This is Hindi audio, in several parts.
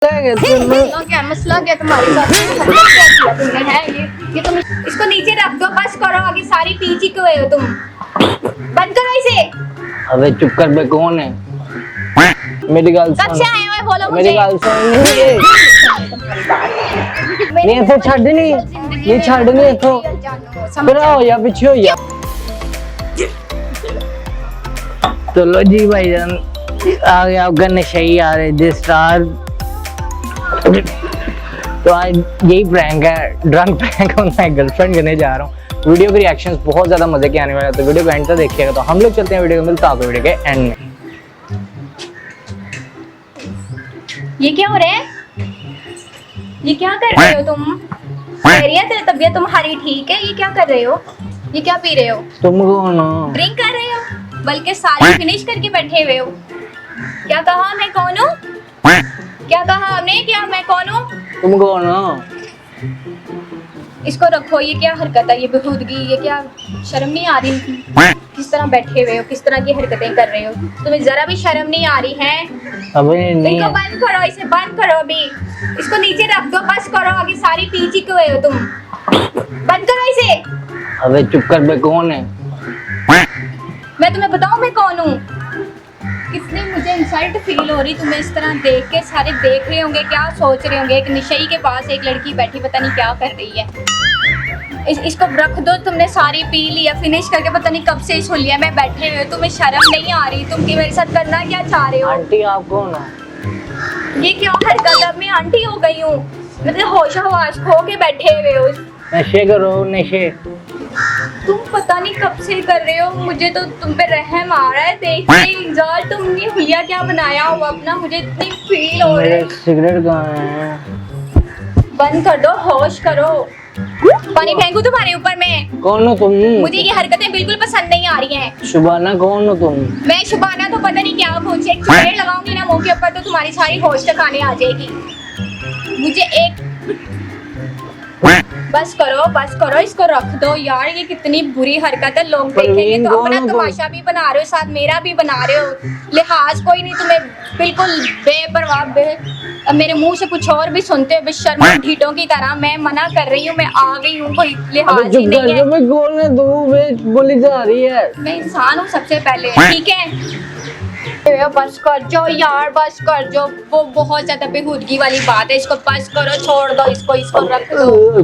क्या मसला क्या तुम्हारे साथ? क्या तुमने है ये तुम इसको नीचे रख दो, बस करो। आगे सारी पीछी क्यों हो तुम? बंद करो इसे। अबे चुप कर बे, कौन है? मेरी गाल कब से आए हो बोलो मुझे? मेरी गाल सुन। ये तो छड़ नहीं, ये छड़ नहीं तो फिर हो या पीछे हो या। तो लो जी भाईजान, आ गया आपका नशे आ रहे जी स्टार। तो आज यही प्रैंक है, ड्रंक प्रैंक मैं गर्लफ्रेंड करने जा रहा हूँ। वीडियो के रिएक्शंस बहुत ज्यादा मजे के आने वाले हैं, तो वीडियो को एंड तक देखिएगा। तो हम लोग चलते हैं वीडियो को, मिलता है वीडियो के एंड में। ये क्या हो रहा है? ये क्या कर रहे हो तुम? खैरियत है? तबीयत तुम्हारी ठीक है? ये क्या कर रहे हो? ये क्या पी रहे हो? तुम कौन हो? ड्रिंक कर रहे हो? बल्कि सारी फिनिश करके बैठे हुए हो। क्या कहा मैं कौन हूँ? क्या कहा आपने? क्या मैं कौन हूँ? तुम कौन हो? इसको रखो। ये क्या हरकत है? ये बेहूदगी, ये क्या शर्म नहीं आ रही? किस तरह बैठे हुए हो, किस तरह की हरकतें कर रहे हो? तुम्हें जरा भी शर्म नहीं आ रही है? अबे नहीं इनको बंद करो, इसे बंद करो अभी। इसको नीचे रख दो, बस करो। आगे सारी पीछी क्यों हो तुम? बंद करो इसे। अबे चुप कर बे, कौन है? मैं तुम्हें बताऊं मैं कौन हूँ? कितनी मुझे इंसल्ट फील हो रही तुम्हें इस तरह देख के। सारे देख रहे होंगे, क्या सोच रहे होंगे। एक निशई के पास एक लड़की बैठी, पता नहीं क्या कर रही है। इसको रख दो। तुमने सारी पी लिया, फिनिश करके पता नहीं कब से इस हुलिया में बैठे हुए हो। तुम्हें शर्म नहीं आ रही? तुम मेरे साथ करना क्या चाह रहे हो? आंटी आप कौन हो? ये क्या हरकत? अब मैं आंटी हो गई हूँ? मतलब होश हवास खो के बैठे हुए हो। नशे करो नशे। तुम पता नहीं कब से कर रहे हो। मुझे तो तुम पे रहम आ रहा है देख के। जाल तुमने हुलिया क्या बनाया हुआ अपना? मुझे इतनी फील हो रही है। सिगरेट कहाँ है? बंद कर दो, होश करो। पानी फेंकू तुम्हारे ऊपर मैं? कौन हो तुम? मुझे ये हरकतें बिल्कुल पसंद नहीं आ रही हैं। शुबाना कौन हो तुम? मैं शुबाना तो पता नहीं क्या कुछ। एक चुड़ैल लगाऊंगी ना मुंह के ऊपर तो तुम्हारी सारी होश ठिकाने आ जाएगी। मुझे एक बस करो, इसको रख दो यार। ये कितनी बुरी हरकत है। लोग देखेंगे तो अपना तमाशा भी बना रहे हो, साथ मेरा भी बना रहे हो। लिहाज कोई नहीं तुम्हें, बिल्कुल बेपरवाह। अब मेरे मुंह से कुछ और भी सुनते हो बेशर्म ढीठों की तरह। मैं मना कर रही हूँ, मैं आ गई हूँ। कोई लिहाज ही नहीं है। मैं कौन है? तू बोली जा रही है। मैं इंसान हूँ सबसे पहले, ठीक है? बस कर जो यार, बस कर जो। वो बहुत ज्यादा बेहूदगी वाली बात है। इसको बस करो, छोड़ दो इसको रख दो।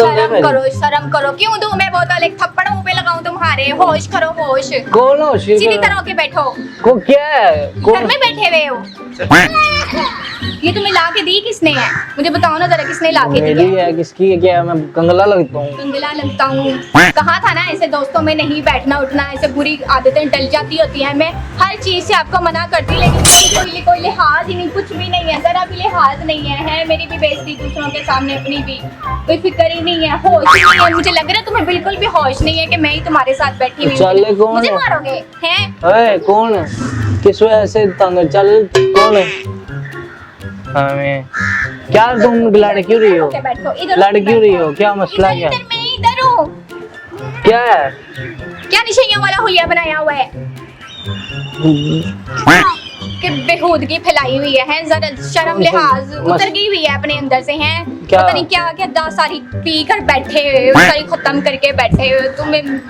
शर्म करो। क्यों दूं मैं बोतल? एक थप्पड़ मुंह पे लगाऊं तुम्हारे? होश करो, होश। कौन हो? सीधी तरह के बैठो। को क्या है? घर में बैठे हुए हो? ये तुम्हें ला के दी किसने है? मुझे बताओ ना जरा, किसने ला के दी मेरी है? किसकी है? क्या मैं कंगला लगता हूँ? कंगला लगता हूँ? कहा था ना ऐसे दोस्तों में नहीं बैठना उठना, ऐसे बुरी आदतें डल जाती होती हैं। मैं हर चीज से आपको मना करती, लेकिन कोई लिहाज ही नहीं, कुछ भी नहीं है, जरा भी लिहाज नहीं है। मेरी भी बेइज्जती दूसरों के सामने, अपनी भी कोई फिक्र ही नहीं है, होश ही नहीं है। मुझे लग रहा है तुम्हें बिल्कुल भी होश नहीं है कि मैं ही तुम्हारे साथ बैठी हुई हूँ। मुझे मारोगे हैं? कौन है? किस वजह से तंग? चल कौन है? हमें क्या? तुम लड़ क्यों रही हो? लड़ क्यों रही हो? क्या मसला? क्या मैं इधर हूँ। क्या है? क्या निशाइयों वाला हुलिया बनाया हुआ है कि बेहूदगी फैलाई हुई है? जरा शर्म लिहाज उतर गई हुई है अपने अंदर से हैं? पता नहीं क्या क्या सारी पी कर बैठे हुए, सारी खत्म करके बैठे हुए। तुम्हें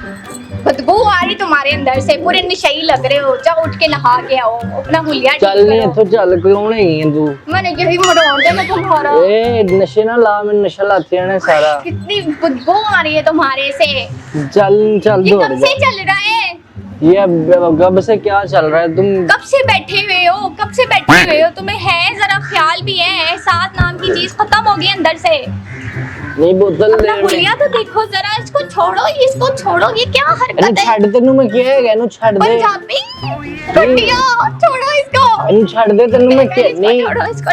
बदबू आ रही तुम्हारे अंदर से, पूरे निशाई लग रहे हो। जाओ उठ के नहा के आओ, अपना हुलिया चल नहीं तो चल। कौन है तू? मैंने यही मरोड़ दे मैं तुम्हारा। नशे ना ला, मैं नशा लाती है ना सारा। कितनी बदबू आ रही है तुम्हारे से। चल ये कब से चल रहा है? ये कब से क्या चल रहा है? तुम कब से बैठे हुए हो? कब से बैठे हुए हो? तुम्हें है जरा ख्याल भी है? एहसास नाम की चीज खत्म हो गई अंदर से। नहीं बोतल अपना हुलिया तो देखो जरा। इसको छोड़ो, इसको छोड़ो। ये क्या हरकत है? छड़ तेनू मैं क्या है? नु छड़ दे। पंजाबी टुटिया, छोड़ो इसको। नु छड़ दे तेनू मैं क्या? नहीं छोड़ो इसको,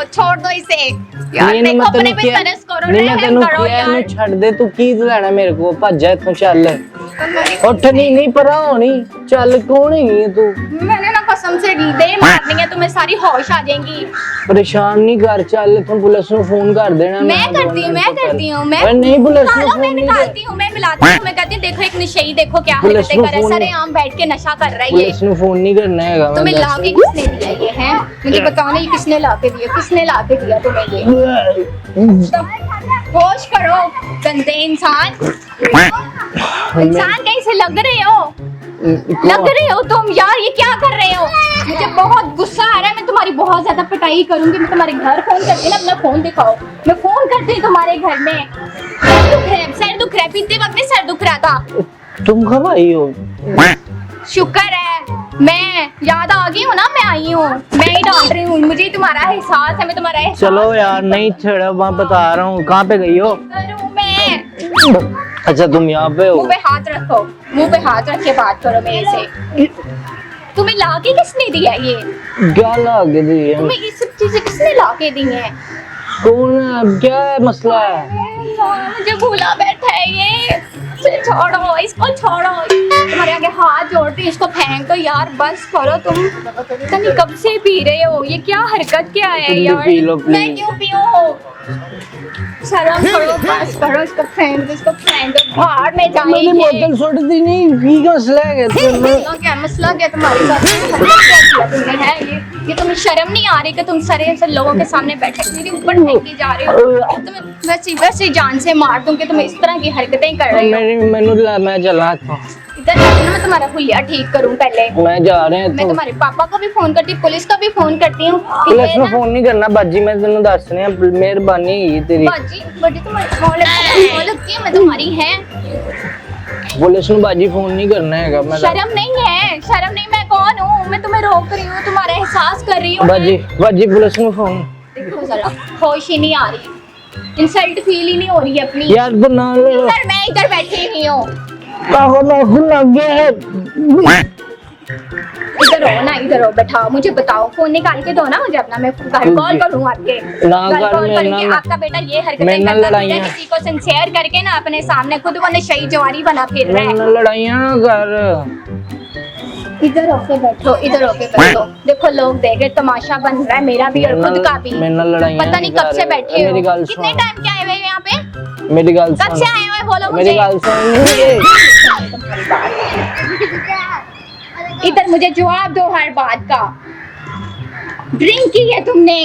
छोड़ दो इसे यार। नहीं देखो मैं अपने तेनू पे क्या? तरस करो, नहीं मैं तेनू करो क्या? नु यार। छड़ दे। तू की लेना मेरे को? भज जा तू। चल उठ। नहीं परा हो नहीं। चल कौन है तू? मैंने ना कसम से दे मारनी है तुम्हें, सारी होश आ जाएंगी। परेशान नहीं कर। चल इथों पुलिस को फोन कर देना। मैं करती हूँ मैं नहीं पुलिस को निकालो, फोन मैं नहीं निकालती हूँ, मैं मिलाती हूँ, मैं कहती हूँ देखो एक नशेई देखो क्या पुलिस हरकतें को कर रहा है, फोन- सरेआम बैठ के नशा कर रहा है ये। पुलिस को फोन नहीं करना है। तुम्हें ला के किसने दिया ये है? मुझे बताओ ना, ये किसने ला के दिया, किसने ला के दिया तुम्हें ये? होश करो गंदे इंसान, इंसान कहीं से लग रहे हो तुम यार, ये क्या कर रहे हो? मुझे बहुत गुस्सा आ रहा है, मैं तुम्हारी बहुत ज्यादा पिटाई करूंगी, मैं तुम्हारे घर फोन करती ना, अपना फोन दिखाओ, मैं फोन करती हूँ तुम्हारे घर में। सर दुख रहा है, पीते वक्त नहीं सर दुख रहा था। तुम कब आई हो? शुक्र है मैं याद आ गई हूँ ना, मैं आई हूँ, मैं ही डांट रही हूँ, मुझे तुम्हारा एहसास है, मैं तुम्हारा एहसास चलो यार नहीं छेड़ा, मैं बता रहा हूँ। कहाँ पे गई हो? करूँ मैं? अच्छा तुम यहाँ पे हो? मुंह पे हाथ रखो, मुंह पे हाथ रख के बात करो मेरे से। तुम्हें लाके किसने दिया ये? क्या लाके दी है? तुम्हें ये सब चीजें किसने लाके दी हैं? कौन है? अब क्या है मसला है? मुझे भूला बैठा है ये, इसे छोड़ो, इसको छोड़ो, तुम्हारे आगे हाथ जोड़ती हूँ, इसको फेंक दो यार, बस करो तुम। पता नहीं कब से पी रहे हो, ये क्या हरकत क्या है तुम भी यार? पी लो, मैं please। क्यों पीऊँ? शर्म करो, बस करो, इसको फेंक दो, इसको फेंक दो, बाहर में मैंने जाएंगे। बोतल सुट दी नहीं, की का मसला है? मसला क्या तुम्हारे साथ? क्या किया तुमने है ये तुम्हें शर्म नहीं आ रही कि तुम सारे ऐसे लोगों के सामने बैठे मेरे ऊपर फेंकी जा रहे हो? तुम्हें वैसे जान से मार दूं कि तुम इस तरह की हरकतें कर रहे हो। मैं चला था, इधर आओ ना, मैं तुम्हारा हुलिया ठीक करूं पहले। मैं जा रहे हैं। मैं तुम्हारे पापा को भी फोन करती हूँ, पुलिस को भी फोन करती हूँ। पुलिस में फोन नहीं करना बाजी, मैं तेन दस रहा, मेहरबानी है तेरी। बाजी बड़ी तुम्हारी लगती है, मैं तुम्हारी है। पुलिस में बाजी फोन नहीं करना है। मैं शर्म नहीं है, शर्म नहीं, मैं कौन हूँ? मैं तुम्हें रोक रही हूँ, तुम्हारा एहसास कर रही हूँ। बाजी पुलिस में फोन। देखो जरा, होश ही नहीं आ रही, इंसल्ट फील ही नहीं हो रही है अपनी। यार बना लो। इधर मैं इधर बैठी हुई हूँ, लग गया है। इधर हो ना, इधर हो, बैठाओ, मुझे बताओ, फोन निकाल के दो ना मुझे अपना, मैं घर कॉल करूँ आपके, ना घर कर, कॉल मैं करूँगी। ना- आपका बेटा ये हरकतें मैं ना करता लड़ाइयाँ- है, किसी को सिंसियर करके ना अपने सामने खुद को नशेई जवारी बना फिर रहा है। लड़ाइयाँ कर। इधर होके बैठो, इधर होके बैठो, देखो लोग देख रहे, तमाशा बन रहा है मेरा भी और खुद का भी। पता नहीं कब से बैठे हो, कितने टाइम के आए हुए यहाँ पे? मेरी गाल कब से आए हुए बोलो मेरी मुझे? गाल सुन। इधर मुझे जवाब दो हर बात का। ड्रिंक की है तुमने,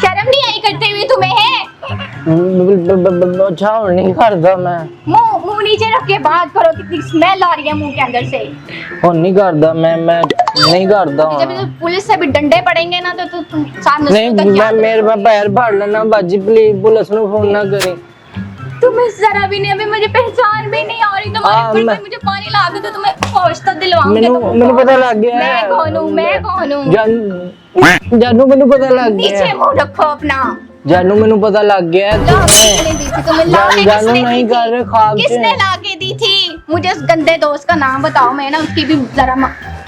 शर्म नहीं आई करते हुए तुम्हें है? अच्छा नहीं करता मैं। मुंह नीचे रख के बात करो, कितनी स्मेल आ रही है मुंह के अंदर से। और नहीं करता मैं नहीं करता हूँ। जब पुलिस से भी डंडे पड़ेंगे ना तो तुम सामने नहीं, मैं मेरे पैर फाड़ लेना बाजी, प्लीज पुलिस में फोन ना करें। तुम्हें जरा भी नहीं, अभी मुझे पहचान भी नहीं आ रही तुम्हारी, फिर मुझे पानी ला दो तो तुम्हें होश तो दिलवाऊंगी। मैंने पता लग गया है मैं कौन हूँ, मैं कौन हूँ? जानू मैंने पता लग गया नीचे है। मुंह रखो अपना। जानू मैंने पता लग गया है। जानू नहीं कर रहे ख्वाब से। किसने ला के दी थी? मुझे उस गंदे दोस्त का नाम बताओ, मैं ना उसकी भी जरा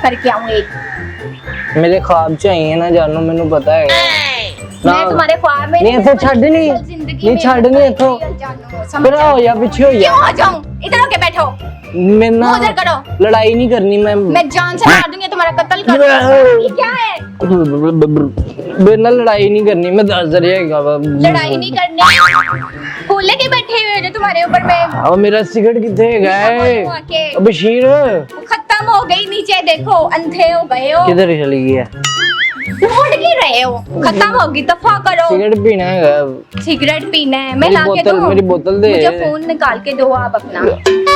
करके आऊँ एक। मेरे ख्वाब चाहिए ना जानू, मैंने पता है मैं तुम्हारे ख्वाब में नहीं, ऐसे छड़ नहीं, नहीं छड़ नहीं, तो फिर आओ या पीछे हो क्यों या आ जाऊं? इधर होके बैठो, मैं ना उधर करो। लड़ाई नहीं करनी मैं जान से मार दूंगी, तुम्हारा कत्ल कर दूंगी। ये क्या है? मेरे ना लड़ाई नहीं करनी, मैं दस रहेगा। लड़ाई नहीं करनी, फूले के बैठे हुए जो तुम्हारे ऊपर में। और मेरा सिगरेट कितने गए? बशीर खत्म हो गई, नीचे देखो, अंधे हो गए हो, किधर चली गई है? ढूंढ क्यों रहे हो? खत्म होगी, दफा करो। सिगरेट पीना है, सिगरेट पीना है, मैं मेरी ला के बोतल- दूं? मेरी बोतल दे। मुझे फोन निकाल के दो आप अपना,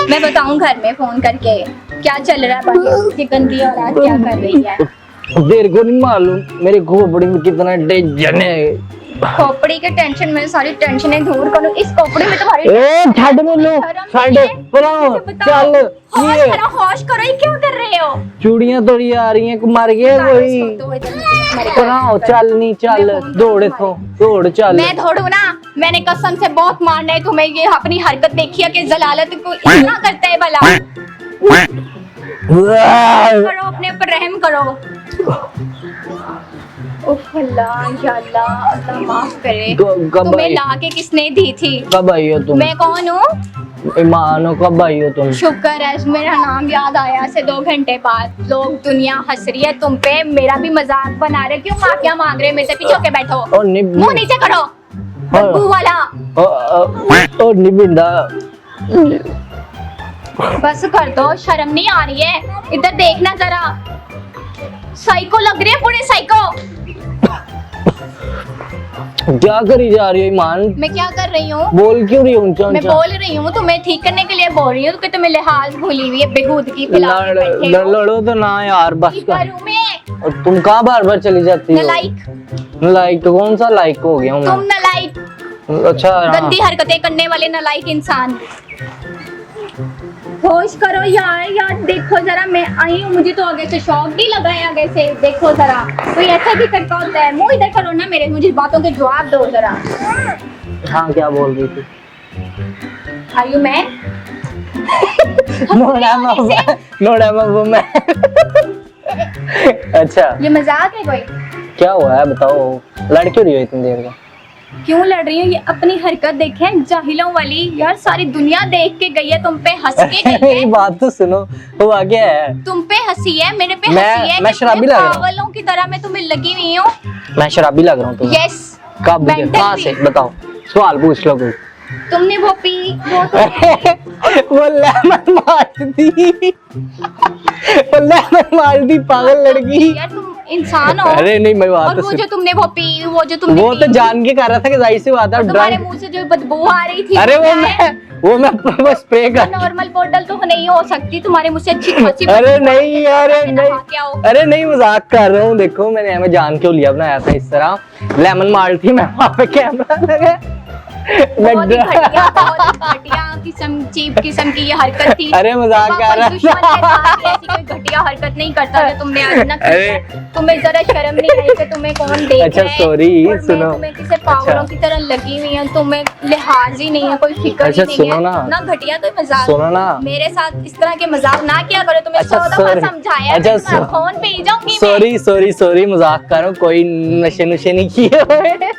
मैं बताऊं घर में फोन करके क्या चल रहा है, बाकी गंदी औलाद क्या कर रही है। तेरे को नहीं मालूम मेरे खोपड़ी में कितना टेंशन है। खोपड़ी के टेंशन में सारी टेंशनें दूर करो, इस खोपड़ी में तुम्हारी ए छड़ बोलो, छड़ पराओ, चल होश ये करो, होश करो, ये क्यों कर रहे हो? चूड़ियां तोड़ी आ रही हैं, मर गया कोई। पराओ चल नहीं, चल दौड़ इथों, दौड़ चल। मैं दौड़ू ना, मैंने कसम से बहुत मारना है तुम्हें, ये अपनी हरकत देखी है कि जलालत को इतना करता है भला। करो, अपने ऊपर रहम करो। उफ अल्लाह, या अल्लाह, अल्लाह माफ करे। कब तुम्हें आई? ला के किसने दी थी? कब आई हो तुम? मैं कौन हूँ? ईमानो कब आई हो तुम? शुक्र है मेरा नाम याद आया से 2 घंटे बाद। लोग दुनिया हंस रही है तुम पे, मेरा भी मजाक बना रहे, क्यों माफिया मांग रहे मेरे से? पीछे होके बैठो, और मुंह नीचे करो बदबू वाला। और निबिंदा बस कर दो, शर्म नहीं आ रही है? इधर देखना जरा, साइको लग रही है, पूरे साइको। क्या करी जा रही है ईमान? मैं क्या कर रही हूँ? बोल क्यों रही हो ऊंचा मैं ऊंचा? बोल रही हूँ, तुम्हें ठीक करने के लिए बोल रही हूँ कि तुम्हें लिहाज भूली हुई है, बेहूदगी फैला के बैठे हो। लड़ो तो ना यार, बस की कर। करूँ मैं? और तुम कहाँ बार बार चली जाती हो? नालायक, लाइक तो कौन सा लाइक हो गया हूँ तुम नालायक, मैं? अच्छा हाँ। गंदी हरकतें करने वाले नालायक इंसान। होश करो यार, यार देखो जरा, मैं आई हूँ, मुझे तो आगे से शौक नहीं लगा है। आगे से देखो जरा, कोई ऐसा भी करता होता है? मुंह इधर करो ना मेरे, मुझे बातों के जवाब दो जरा। हाँ क्या बोल रही थी? Are you man? नोड़ा वो मैं। अच्छा ये मजाक है कोई? क्या हुआ है बताओ, लड़ क्यों रही हो इतनी देर का? क्यों लड़ रही हूँ? ये अपनी हरकत देखें जाहिलों वाली, यार सारी दुनिया देख के गई है, तुम पे हंस के गई मेरी है। बात तो सुनो, हुआ क्या है? तुम पे हंसी है, मेरे पे मैं- हंसी है। मैं शराबी लग रहा हूँ। पागलों की तरह मैं तुम्हें लगी हुई हूँ। मैं शराबी लग रहा हूँ तुम्हें? यस। कब? mental कहाँ भी। से बताओ, सवाल पूछ लो कोई। तुमने वो पी, वो वो लेमन मार दी, वो लेमन मार दी, पागल लड़की। यार तुम इंसान हो। अरे नहीं, मैं बात और तो वो सुन। जो तुमने वो पी, वो जो तुमने वो पी, तो जान के कर रहा था कि जाहिर सी बात है तुम्हारे ड्रंक। मुंह से जो बदबू आ रही थी, अरे क्या है? वो स्प्रे कर। नॉर्मल बोतल तो नहीं हो सकती, तुम्हारे मुंह से अच्छी खासी अरे बदबू आ रही नहीं, है। अरे तुम नहीं, नहा के आओ। अरे नहीं, मजाक कर रहा हूँ। देखो मैंने हमें जान क्यों लिया, बनाया था इस तरह। लेमन मार थी मैं, वहाँ पे कैमरा लगा। बहुत ही घटिया किस्म, चीप किस्म की ये हरकत थी। अरे मजाक कर रहा दुश्मन के था। साथ ऐसी कोई घटिया हरकत नहीं करता जो तुमने आज ना की अरे। है। तुम्हें जरा शर्म नहीं आई कि तुम्हें कौन देख अच्छा, रहा है? sorry, और मैं सुनो। तुम्हें किसी पागलों की तरह लगी हुई हूँ, तुम्हें लिहाज ही नहीं है, कोई फिक्र अच्छा, ही नहीं सुनो है ना। घटिया कोई मजाक। सुनो ना। मेरे साथ इस तरह के मजाक ना किया करो, तुम्हें अच्छा, 100 दफा sorry। समझाया, अच्छा, मैं तुम्हारा फोन पे ही जाऊंगी मैं। सॉरी, मजाक कर रहा हूँ, कोई नशे नुशे नहीं किए हुए।